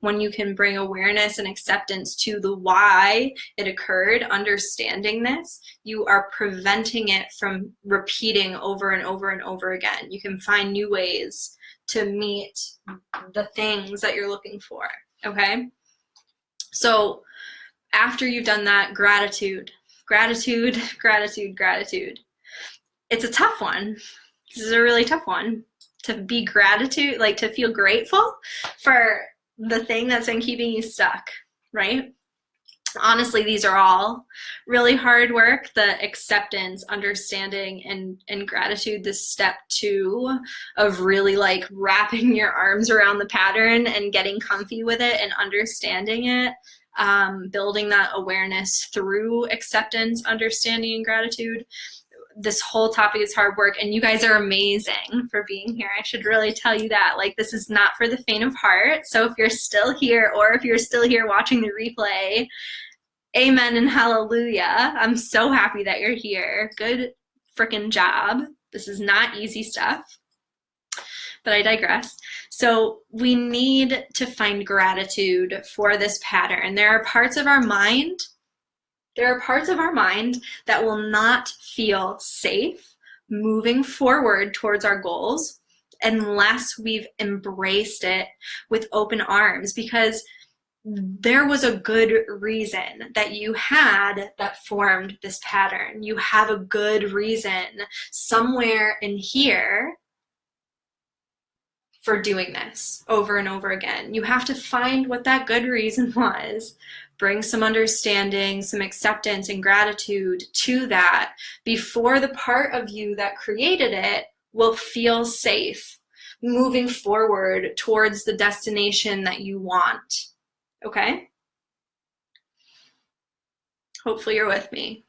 When you can bring awareness and acceptance to the why it occurred, understanding this, you are preventing it from repeating over and over and over again. You can find new ways to meet the things that you're looking for, okay? So after you've done that, gratitude, gratitude, gratitude, gratitude. It's a tough one. This is a really tough one, to be gratitude, like to feel grateful for the thing that's been keeping you stuck, right? Honestly, these are all really hard work. The acceptance, understanding, and gratitude, this step 2 of really like wrapping your arms around the pattern and getting comfy with it and understanding it, building that awareness through acceptance, understanding, and gratitude. This whole topic is hard work, and you guys are amazing for being here. I should really tell you that. Like, this is not for the faint of heart. So if you're still here, or if you're still here watching the replay, amen and hallelujah. I'm so happy that you're here. Good freaking job. This is not easy stuff, but I digress. So we need to find gratitude for this pattern. There are parts of our mind that will not feel safe moving forward towards our goals unless we've embraced it with open arms, because there was a good reason that you had that formed this pattern. You have a good reason somewhere in here for doing this over and over again. You have to find what that good reason was, bring some understanding, some acceptance and gratitude to that before the part of you that created it will feel safe moving forward towards the destination that you want, okay? Hopefully you're with me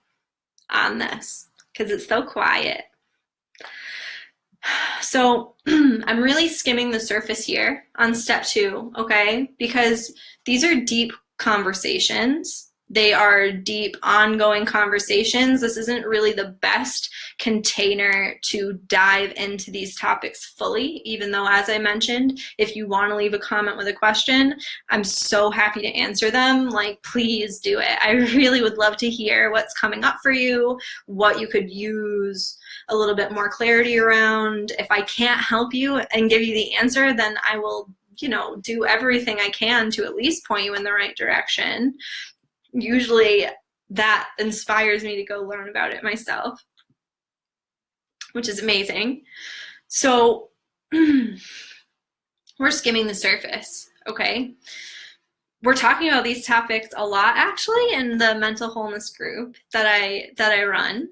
on this because it's so quiet. So I'm really skimming the surface here on step 2, okay? Because these are deep conversations. They are deep, ongoing conversations. This isn't really the best container to dive into these topics fully, even though, as I mentioned, if you want to leave a comment with a question, I'm so happy to answer them. Like, please do it. I really would love to hear what's coming up for you, what you could use a little bit more clarity around. If I can't help you and give you the answer, then I will, do everything I can to at least point you in the right direction. Usually that inspires me to go learn about it myself, which is amazing. So we're skimming the surface, okay? We're talking about these topics a lot, actually, in the mental wholeness group that I run.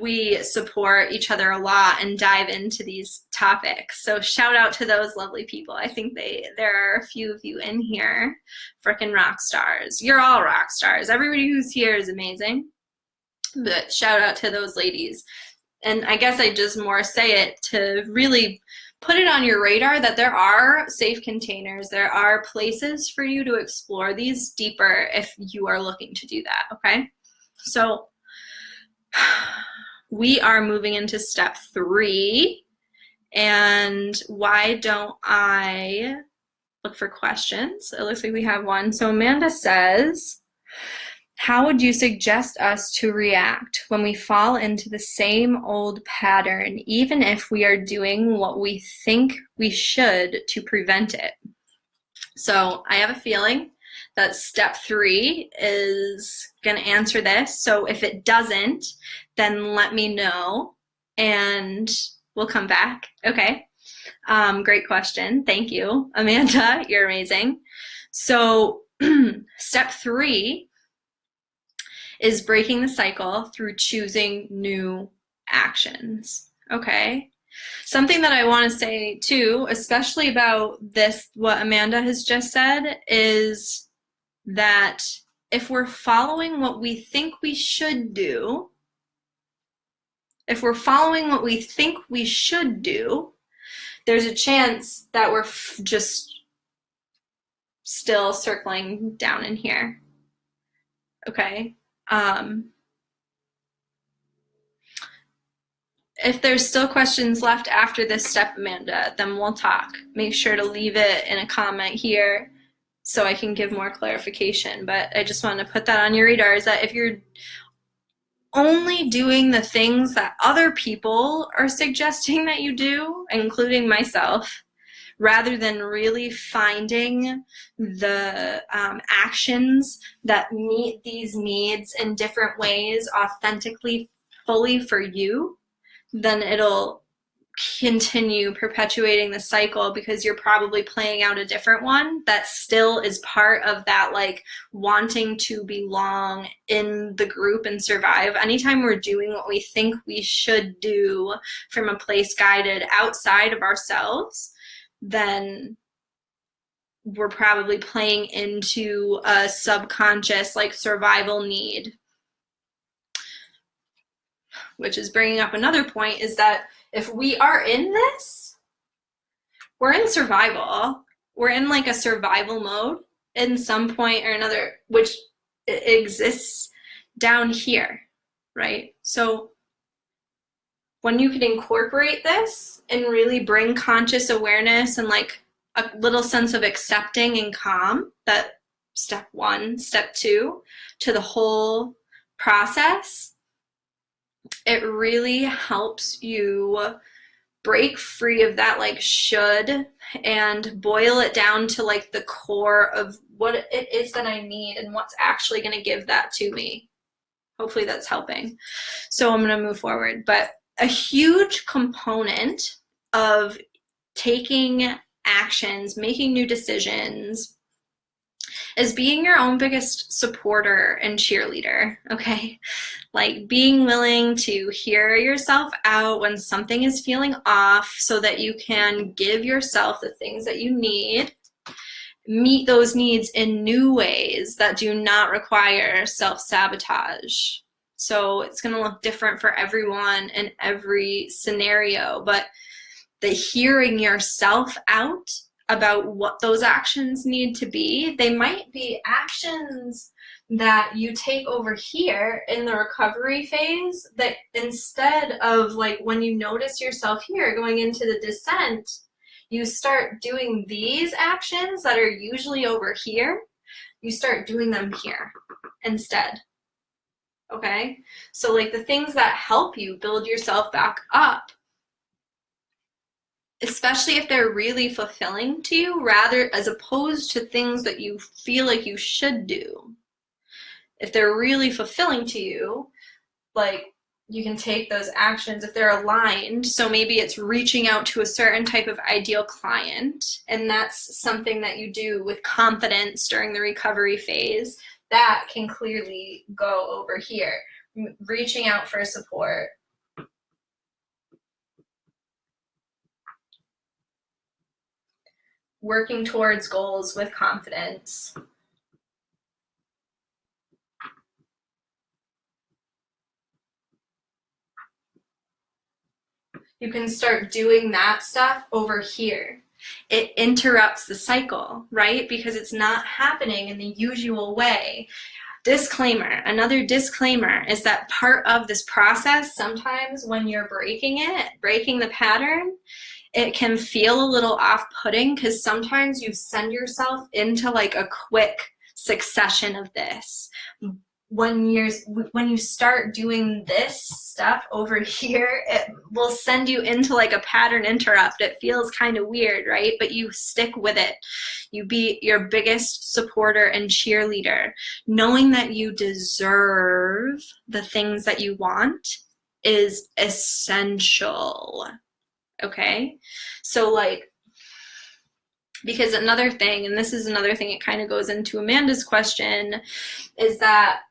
We support each other a lot and dive into these topics. So shout out to those lovely people. I think there are a few of you in here, frickin' rock stars. You're all rock stars. Everybody who's here is amazing. But shout out to those ladies. And I guess I just more say it to really put it on your radar that there are safe containers. There are places for you to explore these deeper if you are looking to do that, okay? So we are moving into step 3, and why don't I look for questions? It looks like we have one. So Amanda says, how would you suggest us to react when we fall into the same old pattern, even if we are doing what we think we should to prevent it? So I have a feeling that step 3 is going to answer this. So if it doesn't, then let me know and we'll come back. Okay. Great question. Thank you, Amanda. You're amazing. So step 3 is breaking the cycle through choosing new actions. Okay. Something that I want to say too, especially about this, what Amanda has just said, is that if we're following what we think we should do, there's a chance that we're just still circling down in here. Okay. If there's still questions left after this step, Amanda, then we'll talk. Make sure to leave it in a comment here so I can give more clarification. But I just want to put that on your radar, is that if you're only doing the things that other people are suggesting that you do, including myself, rather than really finding the actions that meet these needs in different ways, authentically, fully for you, then it'll continue perpetuating the cycle, because you're probably playing out a different one that still is part of that, like, wanting to belong in the group and survive. Anytime we're doing what we think we should do from a place guided outside of ourselves, then we're probably playing into a subconscious, like, survival need. Which is bringing up another point, is that if we are in this, we're in survival. We're in like a survival mode in some point or another, which exists down here, right? So when you can incorporate this and really bring conscious awareness and like a little sense of accepting and calm, that step 1, step 2, to the whole process, it really helps you break free of that like should and boil it down to like the core of what it is that I need and what's actually going to give that to me. Hopefully that's helping. So I'm going to move forward. But a huge component of taking actions, making new decisions, is being your own biggest supporter and cheerleader, okay? Like being willing to hear yourself out when something is feeling off so that you can give yourself the things that you need, meet those needs in new ways that do not require self-sabotage. So it's going to look different for everyone in every scenario, but the hearing yourself out about what those actions need to be. They might be actions that you take over here in the recovery phase, that instead of, like, when you notice yourself here going into the descent, you start doing these actions that are usually over here, you start doing them here instead. Okay? So, like, the things that help you build yourself back up, especially if they're really fulfilling to you, rather as opposed to things that you feel like you should do. If they're really fulfilling to you, like, you can take those actions if they're aligned. So maybe it's reaching out to a certain type of ideal client, and that's something that you do with confidence during the recovery phase. That can clearly go over here. Reaching out for support. Working towards goals with confidence. You can start doing that stuff over here. It interrupts the cycle, right? Because it's not happening in the usual way. Disclaimer, another disclaimer is that part of this process, sometimes when you're breaking the pattern, it can feel a little off-putting because sometimes you send yourself into like a quick succession of this. When you start doing this stuff over here, it will send you into like a pattern interrupt. It feels kind of weird, right? But you stick with it. You be your biggest supporter and cheerleader. Knowing that you deserve the things that you want is essential. Okay? So, like, because another thing, and this is another thing, it kind of goes into Amanda's question, is that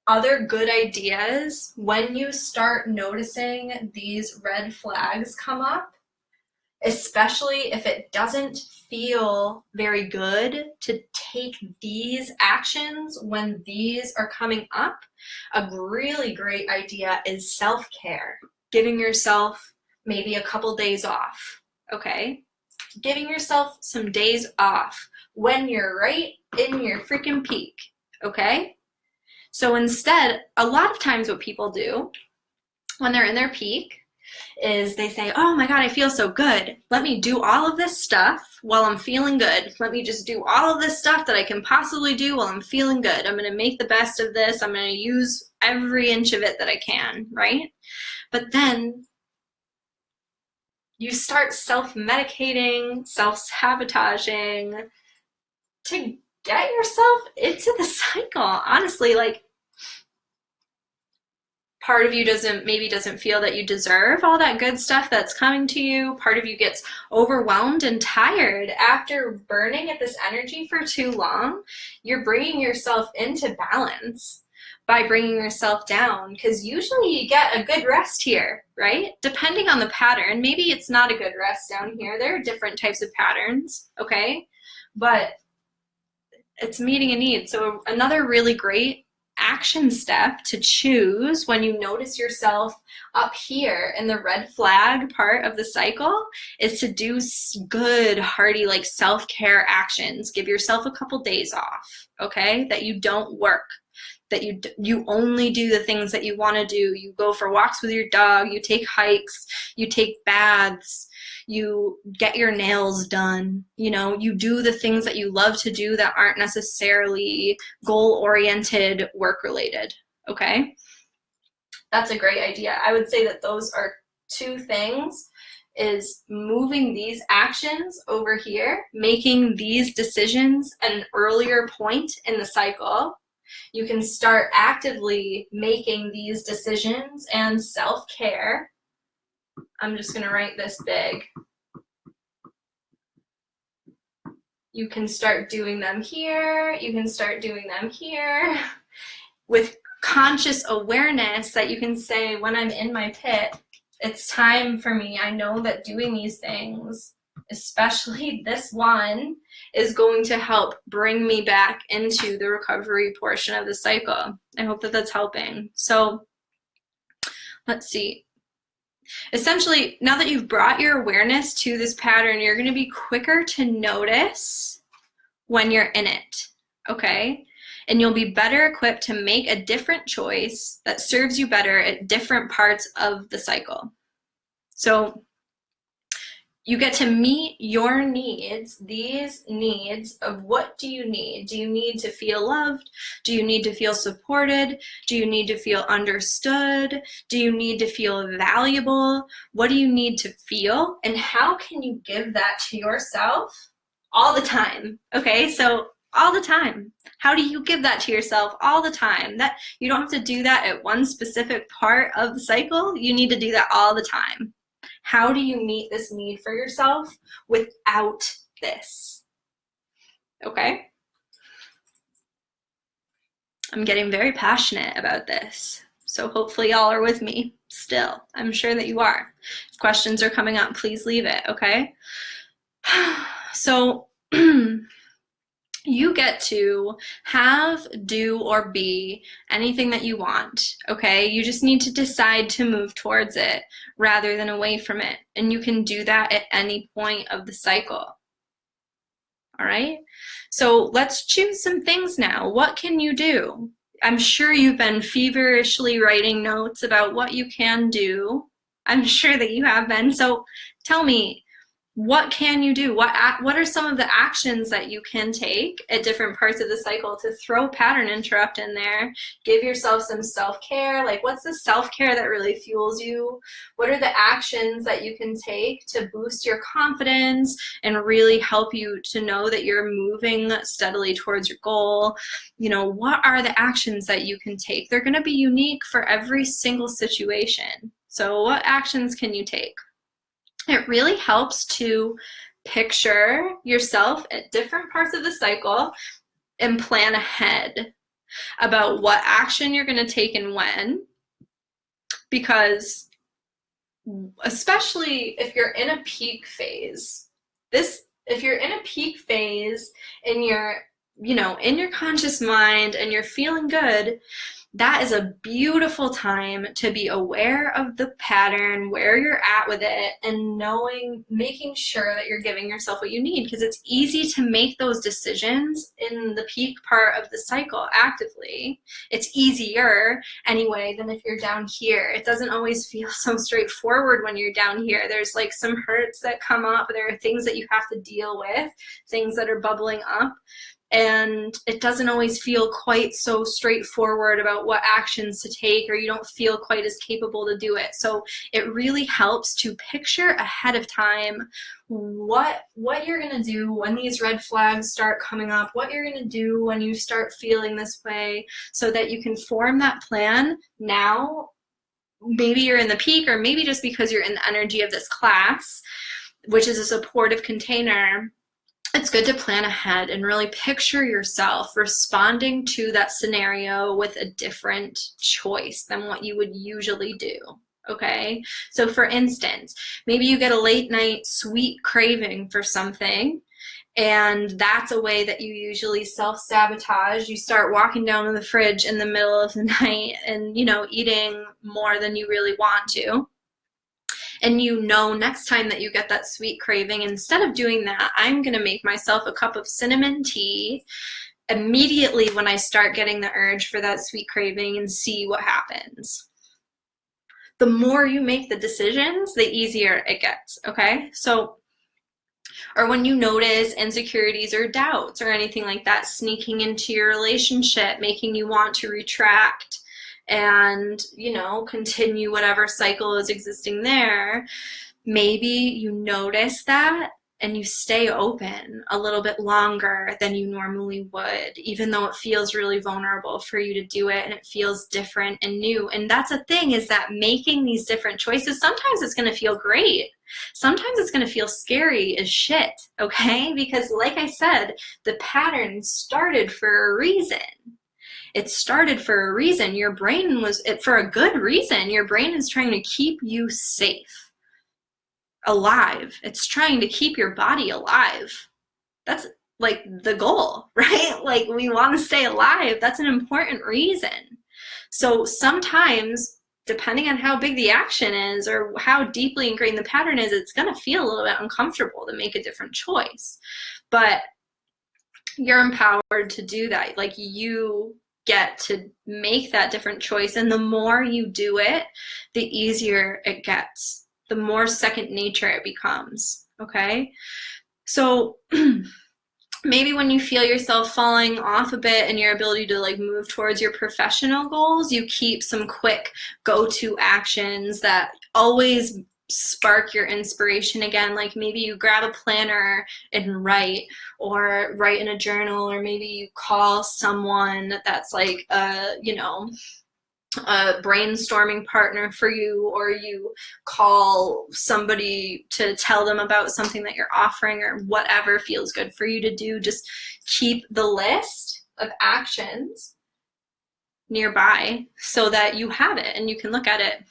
other good ideas, when you start noticing these red flags come up, especially if it doesn't feel very good to take these actions when these are coming up, a really great idea is self-care. Giving yourself maybe a couple days off, okay? Giving yourself some days off when you're right in your freaking peak, okay? So instead, a lot of times what people do when they're in their peak is they say, oh my God, I feel so good. Let me do all of this stuff while I'm feeling good. Let me just do all of this stuff that I can possibly do while I'm feeling good. I'm going to make the best of this. I'm going to use every inch of it that I can, right? But then you start self-medicating, self-sabotaging to get yourself into the cycle. Honestly, like, part of you maybe doesn't feel that you deserve all that good stuff that's coming to you. Part of you gets overwhelmed and tired after burning at this energy for too long. You're bringing yourself into balance by bringing yourself down, because usually you get a good rest here, right? Depending on the pattern. Maybe it's not a good rest down here. There are different types of patterns, okay? But it's meeting a need. So another really great action step to choose when you notice yourself up here in the red flag part of the cycle is to do good, hearty, like, self-care actions. Give yourself a couple days off, okay? That you don't work, that you only do the things that you want to do. You go for walks with your dog, you take hikes, you take baths, you get your nails done, you know, you do the things that you love to do that aren't necessarily goal-oriented, work-related, okay? That's a great idea. I would say that those are two things, is moving these actions over here, making these decisions at an earlier point in the cycle. You can start actively making these decisions and self-care. I'm just going to write this big. You can start doing them here. You can start doing them here with conscious awareness that you can say, when I'm in my pit, it's time for me. I know that doing these things, especially this one, is going to help bring me back into the recovery portion of the cycle. I hope that that's helping. So let's see. Essentially, now that you've brought your awareness to this pattern, you're going to be quicker to notice when you're in it, okay? And you'll be better equipped to make a different choice that serves you better at different parts of the cycle. So you get to meet your needs, these needs of what do you need? Do you need to feel loved? Do you need to feel supported? Do you need to feel understood? Do you need to feel valuable? What do you need to feel? And how can you give that to yourself all the time? Okay, so all the time. How do you give that to yourself all the time? That you don't have to do that at one specific part of the cycle. You need to do that all the time. How do you meet this need for yourself without this? Okay? I'm getting very passionate about this, so hopefully y'all are with me still. I'm sure that you are. If questions are coming up, please leave it, okay? So you get to have, do, or be anything that you want, okay? You just need to decide to move towards it rather than away from it. And you can do that at any point of the cycle, all right? So let's choose some things now. What can you do? I'm sure you've been feverishly writing notes about what you can do. I'm sure that you have been. So tell me, what can you do? What are some of the actions that you can take at different parts of the cycle to throw pattern interrupt in there? Give yourself some self-care. Like, what's the self-care that really fuels you? What are the actions that you can take to boost your confidence and really help you to know that you're moving steadily towards your goal? You know, what are the actions that you can take? They're going to be unique for every single situation. So what actions can you take? It really helps to picture yourself at different parts of the cycle and plan ahead about what action you're going to take and when, because especially if you're in a peak phase, if you're in a peak phase and you're, you know, in your conscious mind and you're feeling good, that is a beautiful time to be aware of the pattern, where you're at with it, and making sure that you're giving yourself what you need, because it's easy to make those decisions in the peak part of the cycle actively. It's easier anyway than if you're down here. It doesn't always feel so straightforward when you're down here. There's like some hurts that come up. There are things that you have to deal with, things that are bubbling up. And it doesn't always feel quite so straightforward about what actions to take, or you don't feel quite as capable to do it. So it really helps to picture ahead of time what you're going to do when these red flags start coming up, what you're going to do when you start feeling this way, so that you can form that plan now. Maybe you're in the peak, or maybe just because you're in the energy of this class, which is a supportive container. It's good to plan ahead and really picture yourself responding to that scenario with a different choice than what you would usually do, okay? So for instance, maybe you get a late night sweet craving for something, and that's a way that you usually self-sabotage. You start walking down to the fridge in the middle of the night and, you know, eating more than you really want to. And you know, next time that you get that sweet craving, instead of doing that, I'm going to make myself a cup of cinnamon tea immediately when I start getting the urge for that sweet craving, and see what happens. The more you make the decisions, the easier it gets, okay? So, or when you notice insecurities or doubts or anything like that sneaking into your relationship, making you want to retract and, you know, continue whatever cycle is existing there, maybe you notice that and you stay open a little bit longer than you normally would, even though it feels really vulnerable for you to do it and it feels different and new. And that's the thing, is that making these different choices, sometimes it's going to feel great. Sometimes it's going to feel scary as shit, okay? Because like I said, the pattern started for a reason. It started for a reason. Your brain was, for a good reason. Your brain is trying to keep you safe, alive. It's trying to keep your body alive. That's like the goal, right? Like, we want to stay alive. That's an important reason. So sometimes depending on how big the action is or how deeply ingrained the pattern is, it's going to feel a little bit uncomfortable to make a different choice. But you're empowered to do that. Like, you get to make that different choice. And the more you do it, the easier it gets, the more second nature it becomes. Okay. So maybe when you feel yourself falling off a bit in your ability to like move towards your professional goals, you keep some quick go-to actions that always spark your inspiration again. Like maybe you grab a planner and write, or write in a journal, or maybe you call someone that's like a brainstorming partner for you, or you call somebody to tell them about something that you're offering, or whatever feels good for you to do. Just keep the list of actions nearby so that you have it and you can look at it.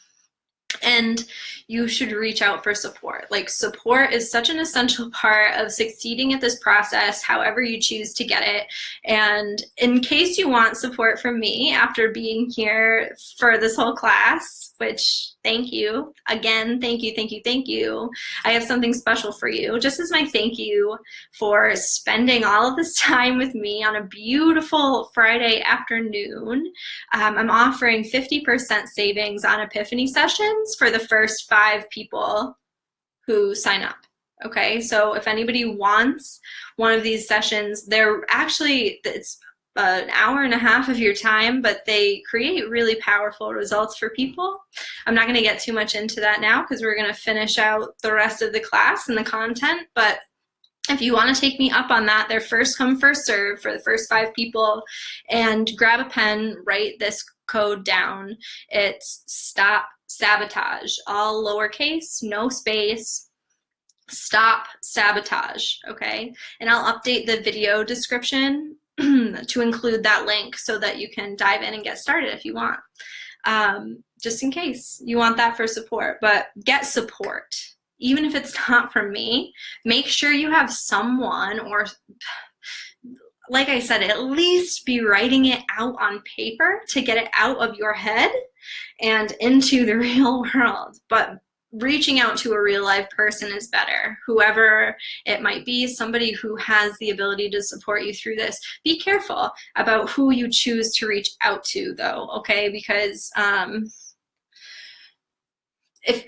And you should reach out for support. Like, support is such an essential part of succeeding at this process, however you choose to get it. And in case you want support from me after being here for this whole class, which, thank you again, thank you. I have something special for you, just as my thank you for spending all of this time with me on a beautiful Friday afternoon. I'm offering 50% savings on Epiphany sessions for the first 5 people who sign up. Okay, so if anybody wants one of these sessions, it's an hour and a half of your time, but they create really powerful results for people. I'm not going to get too much into that now because we're going to finish out the rest of the class and the content, but if you want to take me up on that, they're first come, first serve for the first 5 people. And grab a pen, write this code down. It's Stop Sabotage, all lowercase, no space. Stop Sabotage, okay? And I'll update the video description to include that link so that you can dive in and get started if you want. Just in case you want that for support, but get support. Even if it's not from me, make sure you have someone, or like I said, at least be writing it out on paper to get it out of your head and into the real world. But reaching out to a real life person is better, whoever it might be, somebody who has the ability to support you through this. Be careful about who you choose to reach out to, though, okay? Because if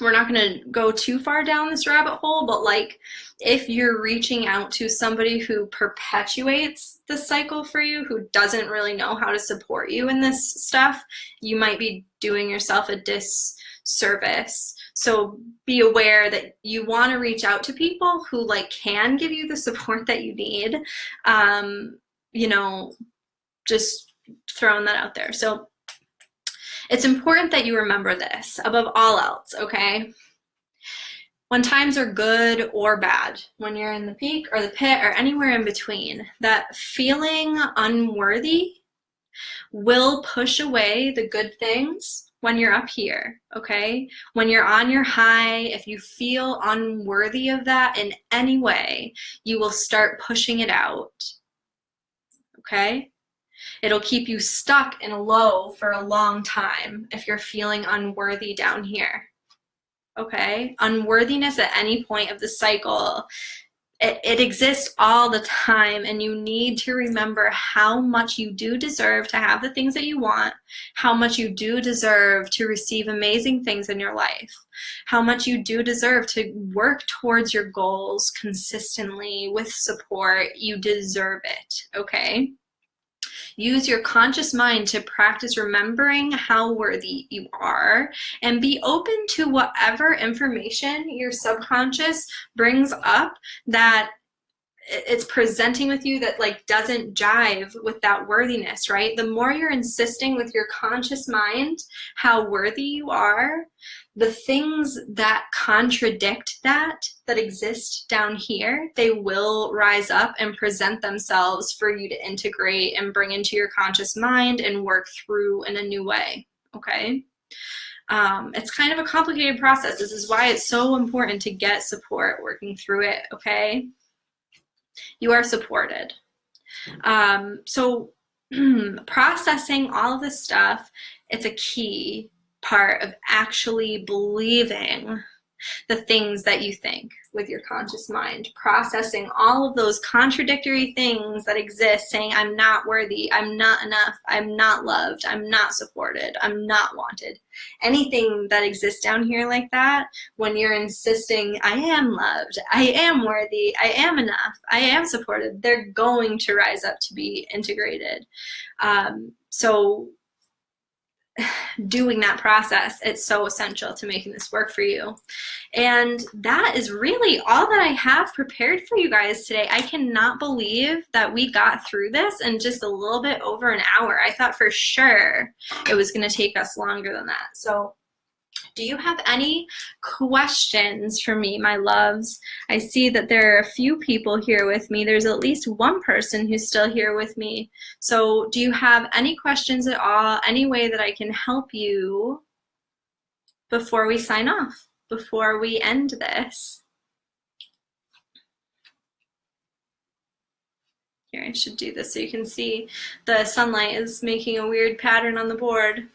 we're not going to go too far down this rabbit hole, but like, if you're reaching out to somebody who perpetuates the cycle for you, who doesn't really know how to support you in this stuff, you might be doing yourself a disservice. So be aware that you want to reach out to people who like can give you the support that you need. Just throwing that out there. So it's important that you remember this above all else, okay? When times are good or bad, when you're in the peak or the pit or anywhere in between, that feeling unworthy will push away the good things when you're up here, okay? When you're on your high, if you feel unworthy of that in any way, you will start pushing it out, okay? It'll keep you stuck in a low for a long time if you're feeling unworthy down here, okay? Unworthiness at any point of the cycle, it exists all the time, and you need to remember how much you do deserve to have the things that you want, how much you do deserve to receive amazing things in your life, how much you do deserve to work towards your goals consistently with support. You deserve it, okay? Use your conscious mind to practice remembering how worthy you are, and be open to whatever information your subconscious brings up that it's presenting with you that like doesn't jive with that worthiness, right? The more you're insisting with your conscious mind how worthy you are, the things that contradict that exist down here, they will rise up and present themselves for you to integrate and bring into your conscious mind and work through in a new way, okay? It's kind of a complicated process. This is why it's so important to get support working through it, okay? You are supported. So processing all of this stuff, it's a key part of actually believing the things that you think with your conscious mind, processing all of those contradictory things that exist, saying, I'm not worthy, I'm not enough, I'm not loved, I'm not supported, I'm not wanted. Anything that exists down here like that, when you're insisting, I am loved, I am worthy, I am enough, I am supported, they're going to rise up to be integrated. So doing that process, it's so essential to making this work for you. And that is really all that I have prepared for you guys today. I cannot believe that we got through this in just a little bit over an hour. I thought for sure it was going to take us longer than that. So do you have any questions for me, my loves? I see that there are a few people here with me. There's at least one person who's still here with me. So do you have any questions at all? Any way that I can help you before we sign off, before we end this? Here, I should do this so you can see the sunlight is making a weird pattern on the board,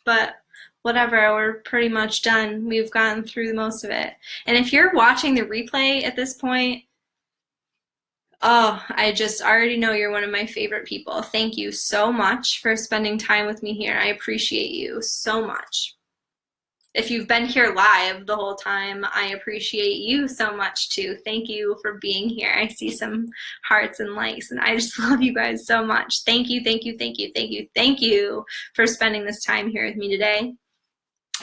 but whatever, we're pretty much done. We've gotten through most of it. And if you're watching the replay at this point, oh, I just already know you're one of my favorite people. Thank you so much for spending time with me here. I appreciate you so much. If you've been here live the whole time, I appreciate you so much too. Thank you for being here. I see some hearts and likes, and I just love you guys so much. Thank you, thank you, thank you, thank you, thank you for spending this time here with me today.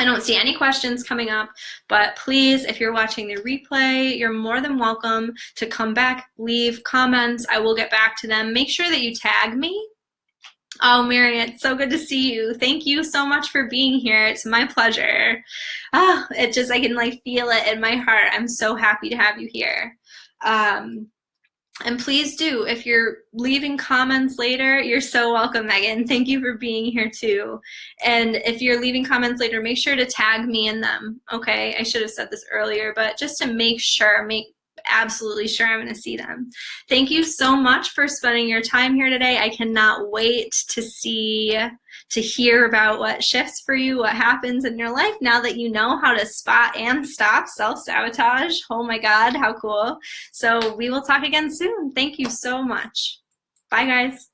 I don't see any questions coming up, but please, if you're watching the replay, you're more than welcome to come back, leave comments. I will get back to them. Make sure that you tag me. Oh, Mary, it's so good to see you. Thank you so much for being here. It's my pleasure. Oh, it just, I can like feel it in my heart. I'm so happy to have you here. And please do, if you're leaving comments later, you're so welcome, Megan. Thank you for being here too. And if you're leaving comments later, make sure to tag me in them, okay? I should have said this earlier, but just to make sure, make absolutely sure I'm going to see them. Thank you so much for spending your time here today. I cannot wait to hear about what shifts for you, what happens in your life now that you know how to spot and stop self-sabotage. Oh my God, how cool. So we will talk again soon. Thank you so much. Bye, guys.